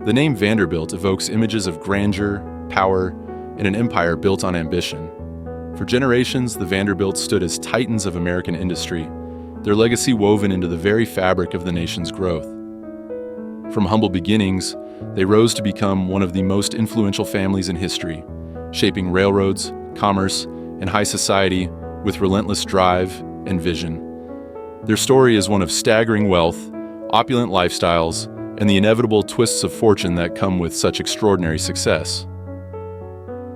The name Vanderbilt evokes images of grandeur, power, and an empire built on ambition. For generations, the Vanderbilts stood as titans of American industry, their legacy woven into the very fabric of the nation's growth. From humble beginnings, they rose to become one of the most influential families in history, shaping railroads, commerce, and high society with relentless drive and vision. Their story is one of staggering wealth, opulent lifestyles, and the inevitable twists of fortune that come with such extraordinary success.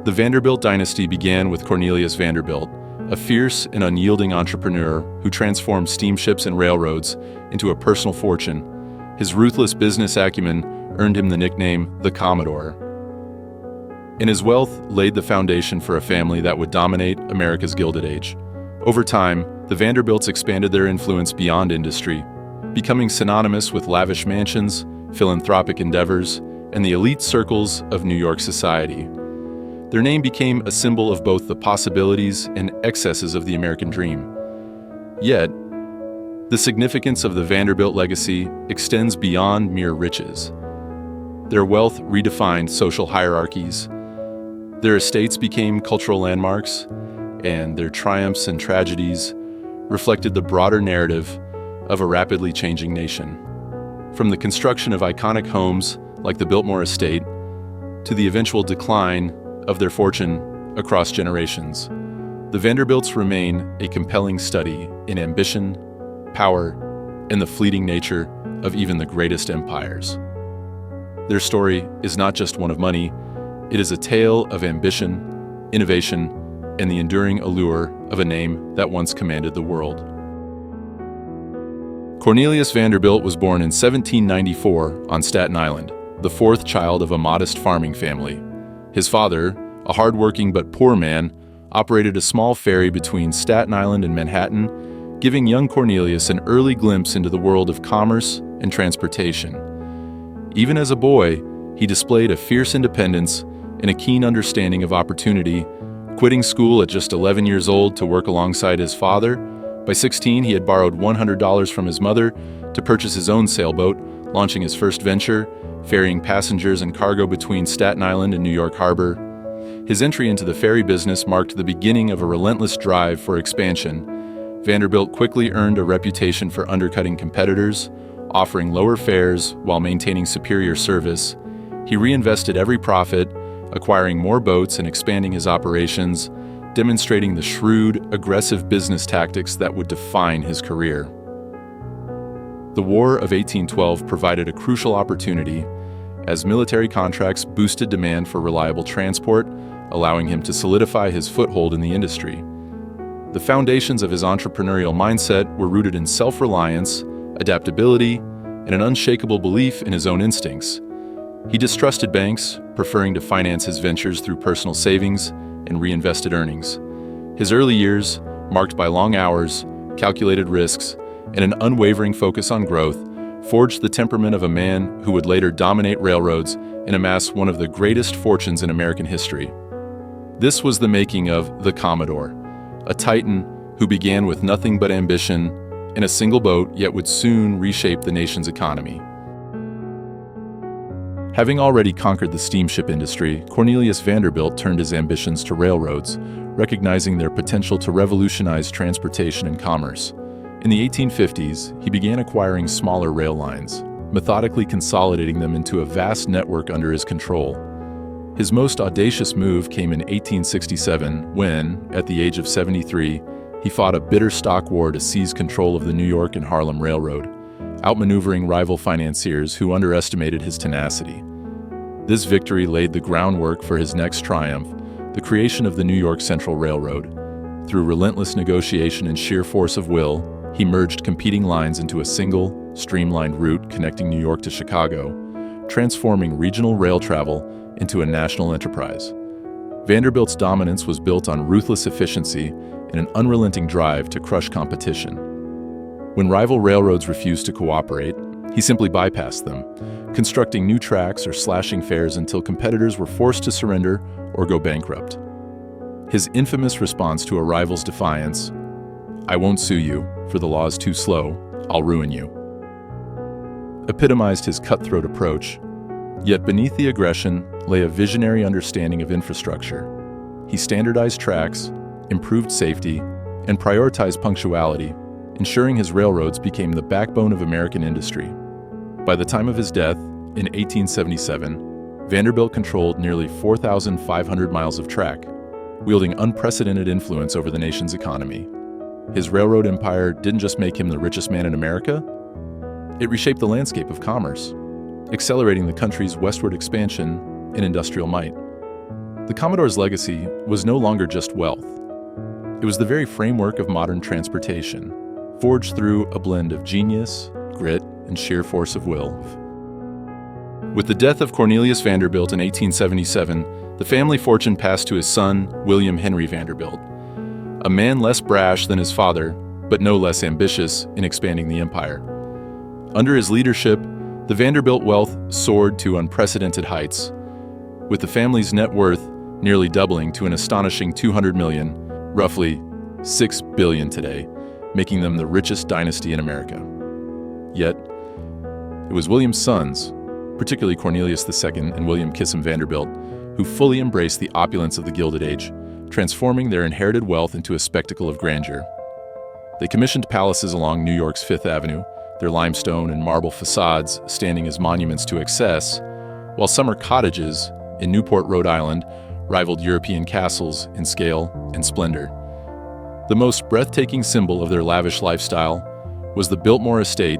The Vanderbilt dynasty began with Cornelius Vanderbilt, a fierce and unyielding entrepreneur who transformed steamships and railroads into a personal fortune. His ruthless business acumen earned him the nickname the Commodore. And his wealth laid the foundation for a family that would dominate America's Gilded Age. Over time, the Vanderbilts expanded their influence beyond industry, becoming synonymous with lavish mansions, philanthropic endeavors, and the elite circles of New York society. Their name became a symbol of both the possibilities and excesses of the American dream. Yet, the significance of the Vanderbilt legacy extends beyond mere riches. Their wealth redefined social hierarchies, their estates became cultural landmarks, and their triumphs and tragedies reflected the broader narrative of a rapidly changing nation. From the construction of iconic homes like the Biltmore Estate to the eventual decline of their fortune across generations, the Vanderbilts remain a compelling study in ambition, power, and the fleeting nature of even the greatest empires. Their story is not just one of money, it is a tale of ambition, innovation, and the enduring allure of a name that once commanded the world. Cornelius Vanderbilt was born in 1794 on Staten Island, the fourth child of a modest farming family. His father, a hard-working but poor man, operated a small ferry between Staten Island and Manhattan, giving young Cornelius an early glimpse into the world of commerce and transportation. Even as a boy, he displayed a fierce independence and a keen understanding of opportunity, quitting school at just 11 years old to work alongside his father. By 16, he had borrowed $100 from his mother to purchase his own sailboat, launching his first venture, ferrying passengers and cargo between Staten Island and New York Harbor. His entry into the ferry business marked the beginning of a relentless drive for expansion. Vanderbilt quickly earned a reputation for undercutting competitors, offering lower fares while maintaining superior service. He reinvested every profit, acquiring more boats and expanding his operations, demonstrating the shrewd, aggressive business tactics that would define his career. The War of 1812 provided a crucial opportunity as military contracts boosted demand for reliable transport, allowing him to solidify his foothold in the industry. The foundations of his entrepreneurial mindset were rooted in self-reliance, adaptability, and an unshakable belief in his own instincts. He distrusted banks, preferring to finance his ventures through personal savings and reinvested earnings. His early years, marked by long hours, calculated risks, and an unwavering focus on growth, forged the temperament of a man who would later dominate railroads and amass one of the greatest fortunes in American history. This was the making of the Commodore, a titan who began with nothing but ambition in a single boat, yet would soon reshape the nation's economy. Having already conquered the steamship industry, Cornelius Vanderbilt turned his ambitions to railroads, recognizing their potential to revolutionize transportation and commerce. In the 1850s, he began acquiring smaller rail lines, methodically consolidating them into a vast network under his control. His most audacious move came in 1867 when, at the age of 73, he fought a bitter stock war to seize control of the New York and Harlem Railroad, outmaneuvering rival financiers who underestimated his tenacity. This victory laid the groundwork for his next triumph, the creation of the New York Central Railroad. Through relentless negotiation and sheer force of will, he merged competing lines into a single, streamlined route connecting New York to Chicago, transforming regional rail travel into a national enterprise. Vanderbilt's dominance was built on ruthless efficiency and an unrelenting drive to crush competition. When rival railroads refused to cooperate, he simply bypassed them, constructing new tracks or slashing fares until competitors were forced to surrender or go bankrupt. His infamous response to a rival's defiance, "I won't sue you, for the law's too slow, I'll ruin you," epitomized his cutthroat approach. Yet beneath the aggression lay a visionary understanding of infrastructure. He standardized tracks, improved safety, and prioritized punctuality, ensuring his railroads became the backbone of American industry. By the time of his death, in 1877, Vanderbilt controlled nearly 4,500 miles of track, wielding unprecedented influence over the nation's economy. His railroad empire didn't just make him the richest man in America, it reshaped the landscape of commerce, accelerating the country's westward expansion in industrial might. The Commodore's legacy was no longer just wealth. It was the very framework of modern transportation, forged through a blend of genius, grit, and sheer force of will. With the death of Cornelius Vanderbilt in 1877, the family fortune passed to his son, William Henry Vanderbilt, a man less brash than his father, but no less ambitious in expanding the empire. Under his leadership, the Vanderbilt wealth soared to unprecedented heights, with the family's net worth nearly doubling to an astonishing $200 million, roughly $6 billion today, making them the richest dynasty in America. Yet, it was William's sons, particularly Cornelius II and William Kissam Vanderbilt, who fully embraced the opulence of the Gilded Age, transforming their inherited wealth into a spectacle of grandeur. They commissioned palaces along New York's Fifth Avenue, their limestone and marble facades standing as monuments to excess, while summer cottages in Newport, Rhode Island, rivaled European castles in scale and splendor. The most breathtaking symbol of their lavish lifestyle was the Biltmore Estate,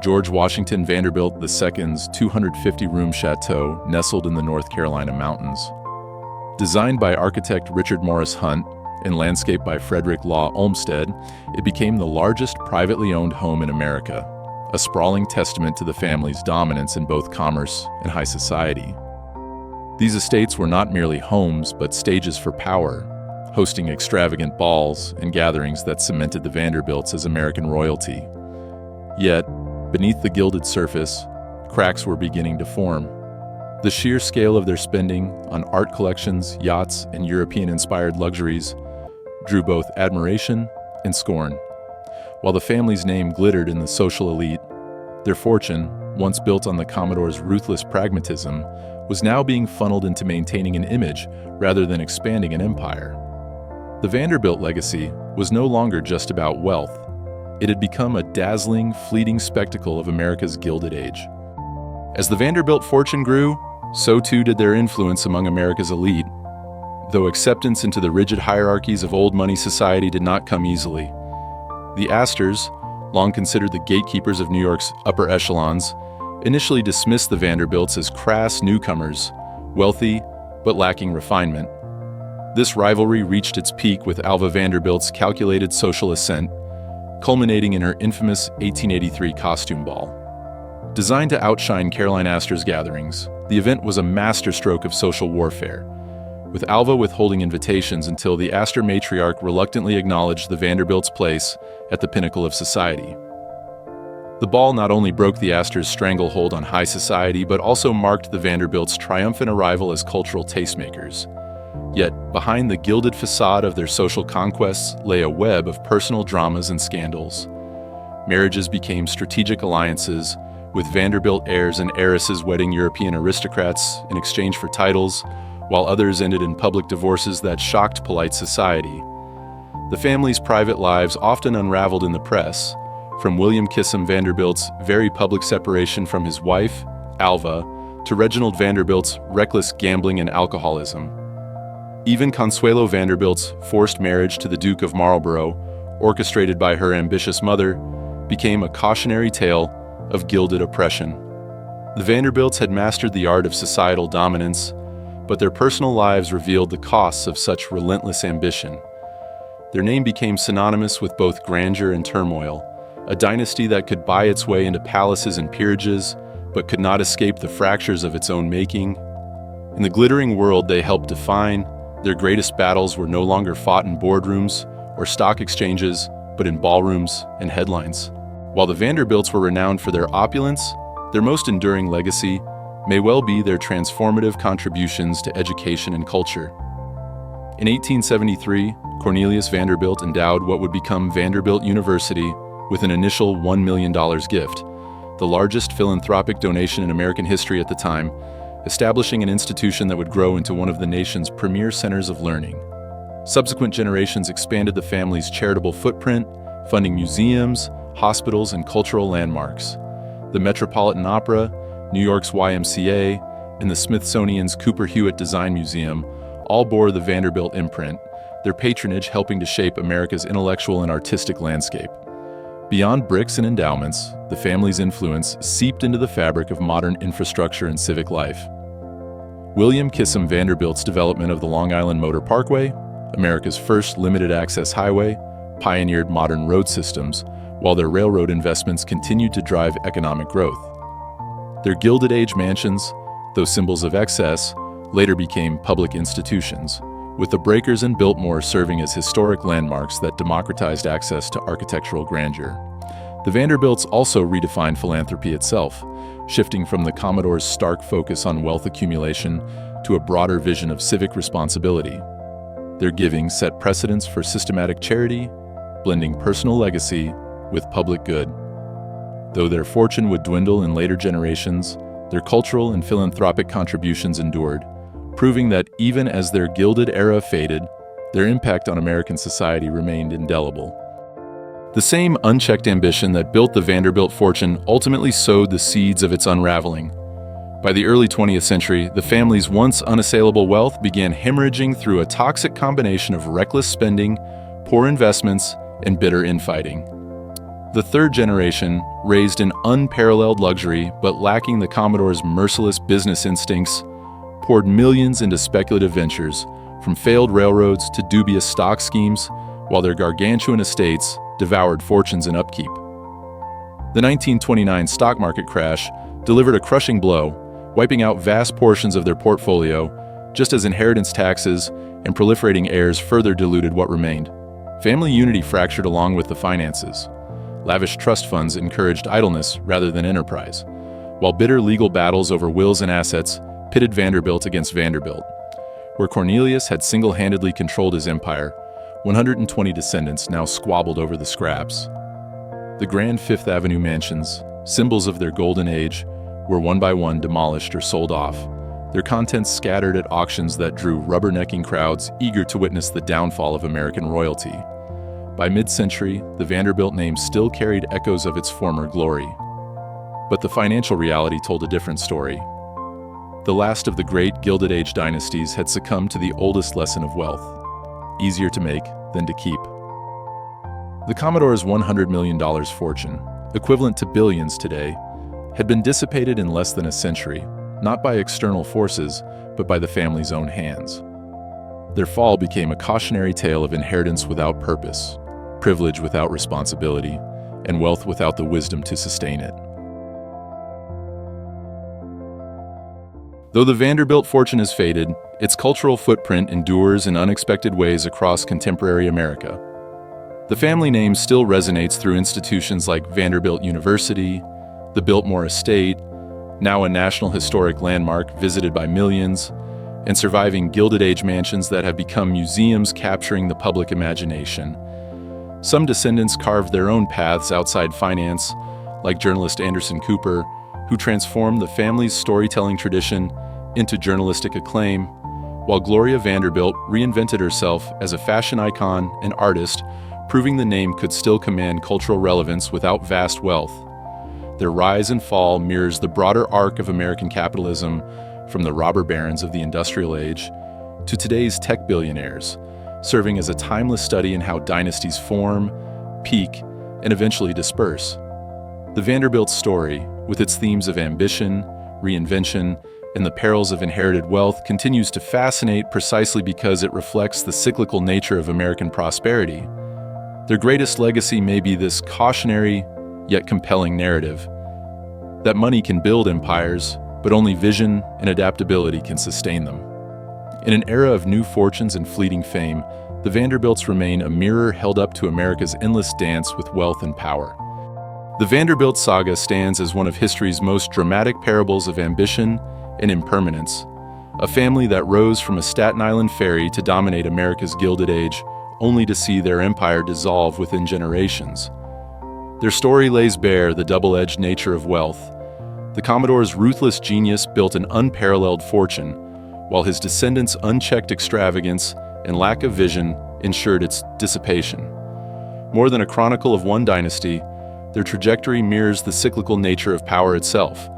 George Washington Vanderbilt II's 250-room chateau nestled in the North Carolina mountains. Designed by architect Richard Morris Hunt and landscaped by Frederick Law Olmsted, it became the largest privately owned home in America, a sprawling testament to the family's dominance in both commerce and high society. These estates were not merely homes, but stages for power, hosting extravagant balls and gatherings that cemented the Vanderbilts as American royalty. Yet, beneath the gilded surface, cracks were beginning to form. The sheer scale of their spending on art collections, yachts, and European-inspired luxuries drew both admiration and scorn. While the family's name glittered in the social elite, their fortune, once built on the Commodore's ruthless pragmatism, was now being funneled into maintaining an image rather than expanding an empire. The Vanderbilt legacy was no longer just about wealth. It had become a dazzling, fleeting spectacle of America's Gilded Age. As the Vanderbilt fortune grew, so too did their influence among America's elite, though acceptance into the rigid hierarchies of old money society did not come easily. The Astors, long considered the gatekeepers of New York's upper echelons, initially dismissed the Vanderbilts as crass newcomers, wealthy but lacking refinement. This rivalry reached its peak with Alva Vanderbilt's calculated social ascent, culminating in her infamous 1883 costume ball. Designed to outshine Caroline Astor's gatherings, the event was a masterstroke of social warfare, with Alva withholding invitations until the Astor matriarch reluctantly acknowledged the Vanderbilts' place at the pinnacle of society. The ball not only broke the Astors' stranglehold on high society, but also marked the Vanderbilts' triumphant arrival as cultural tastemakers. Yet, behind the gilded facade of their social conquests lay a web of personal dramas and scandals. Marriages became strategic alliances, with Vanderbilt heirs and heiresses wedding European aristocrats in exchange for titles, while others ended in public divorces that shocked polite society. The family's private lives often unraveled in the press, from William Kissam Vanderbilt's very public separation from his wife, Alva, to Reginald Vanderbilt's reckless gambling and alcoholism. Even Consuelo Vanderbilt's forced marriage to the Duke of Marlborough, orchestrated by her ambitious mother, became a cautionary tale of gilded oppression. The Vanderbilts had mastered the art of societal dominance, but their personal lives revealed the costs of such relentless ambition. Their name became synonymous with both grandeur and turmoil, a dynasty that could buy its way into palaces and peerages, but could not escape the fractures of its own making. In the glittering world they helped define, their greatest battles were no longer fought in boardrooms or stock exchanges, but in ballrooms and headlines. While the Vanderbilts were renowned for their opulence, their most enduring legacy may well be their transformative contributions to education and culture. In 1873, Cornelius Vanderbilt endowed what would become Vanderbilt University with an initial $1 million gift, the largest philanthropic donation in American history at the time, establishing an institution that would grow into one of the nation's premier centers of learning. Subsequent generations expanded the family's charitable footprint, funding museums, hospitals, and cultural landmarks. The Metropolitan Opera, New York's YMCA, and the Smithsonian's Cooper Hewitt Design Museum all bore the Vanderbilt imprint, their patronage helping to shape America's intellectual and artistic landscape. Beyond bricks and endowments, the family's influence seeped into the fabric of modern infrastructure and civic life. William Kissam Vanderbilt's development of the Long Island Motor Parkway, America's first limited-access highway, pioneered modern road systems, while their railroad investments continued to drive economic growth. Their Gilded Age mansions, though symbols of excess, later became public institutions, with the Breakers and Biltmore serving as historic landmarks that democratized access to architectural grandeur. The Vanderbilts also redefined philanthropy itself, shifting from the Commodore's stark focus on wealth accumulation to a broader vision of civic responsibility. Their giving set precedents for systematic charity, blending personal legacy with public good. Though their fortune would dwindle in later generations, their cultural and philanthropic contributions endured, proving that even as their Gilded era faded, their impact on American society remained indelible. The same unchecked ambition that built the Vanderbilt fortune ultimately sowed the seeds of its unraveling. By the early 20th century, the family's once unassailable wealth began hemorrhaging through a toxic combination of reckless spending, poor investments, and bitter infighting. The third generation, raised in unparalleled luxury but lacking the Commodore's merciless business instincts, poured millions into speculative ventures, from failed railroads to dubious stock schemes, while their gargantuan estates devoured fortunes and upkeep. The 1929 stock market crash delivered a crushing blow, wiping out vast portions of their portfolio, just as inheritance taxes and proliferating heirs further diluted what remained. Family unity fractured along with the finances. Lavish trust funds encouraged idleness rather than enterprise, while bitter legal battles over wills and assets pitted Vanderbilt against Vanderbilt. Where Cornelius had single-handedly controlled his empire, 120 descendants now squabbled over the scraps. The grand Fifth Avenue mansions, symbols of their golden age, were one by one demolished or sold off, their contents scattered at auctions that drew rubbernecking crowds eager to witness the downfall of American royalty. By mid-century, the Vanderbilt name still carried echoes of its former glory. But the financial reality told a different story. The last of the great Gilded Age dynasties had succumbed to the oldest lesson of wealth: easier to make than to keep. The Commodore's $100 million fortune, equivalent to billions today, had been dissipated in less than a century, not by external forces, but by the family's own hands. Their fall became a cautionary tale of inheritance without purpose, privilege without responsibility, and wealth without the wisdom to sustain it. Though the Vanderbilt fortune has faded, its cultural footprint endures in unexpected ways across contemporary America. The family name still resonates through institutions like Vanderbilt University, the Biltmore Estate, now a National Historic Landmark visited by millions, and surviving Gilded Age mansions that have become museums capturing the public imagination. Some descendants carved their own paths outside finance, like journalist Anderson Cooper, who transformed the family's storytelling tradition into journalistic acclaim, while Gloria Vanderbilt reinvented herself as a fashion icon and artist, proving the name could still command cultural relevance without vast wealth. Their rise and fall mirrors the broader arc of American capitalism, from the robber barons of the industrial age to today's tech billionaires, serving as a timeless study in how dynasties form, peak, and eventually disperse. The Vanderbilt story, with its themes of ambition, reinvention, and the perils of inherited wealth, continues to fascinate precisely because it reflects the cyclical nature of American prosperity. Their greatest legacy may be this cautionary, yet compelling narrative that money can build empires, but only vision and adaptability can sustain them. In an era of new fortunes and fleeting fame, the Vanderbilts remain a mirror held up to America's endless dance with wealth and power. The Vanderbilt saga stands as one of history's most dramatic parables of ambition and impermanence, a family that rose from a Staten Island ferry to dominate America's Gilded Age, only to see their empire dissolve within generations. Their story lays bare the double-edged nature of wealth. The Commodore's ruthless genius built an unparalleled fortune, while his descendants' unchecked extravagance and lack of vision ensured its dissipation. More than a chronicle of one dynasty, their trajectory mirrors the cyclical nature of power itself,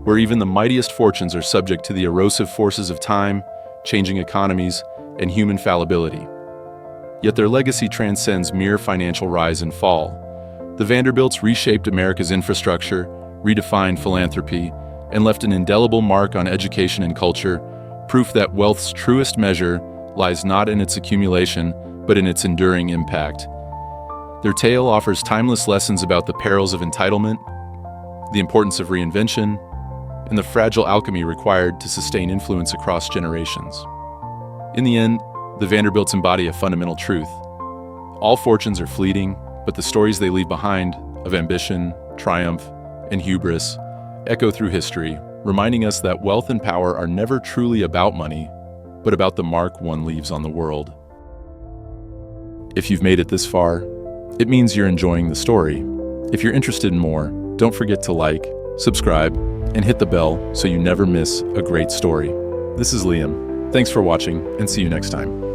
where even the mightiest fortunes are subject to the erosive forces of time, changing economies, and human fallibility. Yet their legacy transcends mere financial rise and fall. The Vanderbilts reshaped America's infrastructure, redefined philanthropy, and left an indelible mark on education and culture, proof that wealth's truest measure lies not in its accumulation, but in its enduring impact. Their tale offers timeless lessons about the perils of entitlement, the importance of reinvention, and the fragile alchemy required to sustain influence across generations. In the end, the Vanderbilts embody a fundamental truth. All fortunes are fleeting, but the stories they leave behind of ambition, triumph, and hubris echo through history, reminding us that wealth and power are never truly about money, but about the mark one leaves on the world. If you've made it this far, it means you're enjoying the story. If you're interested in more, don't forget to like, subscribe, and hit the bell so you never miss a great story. This is Liam. Thanks for watching, and see you next time.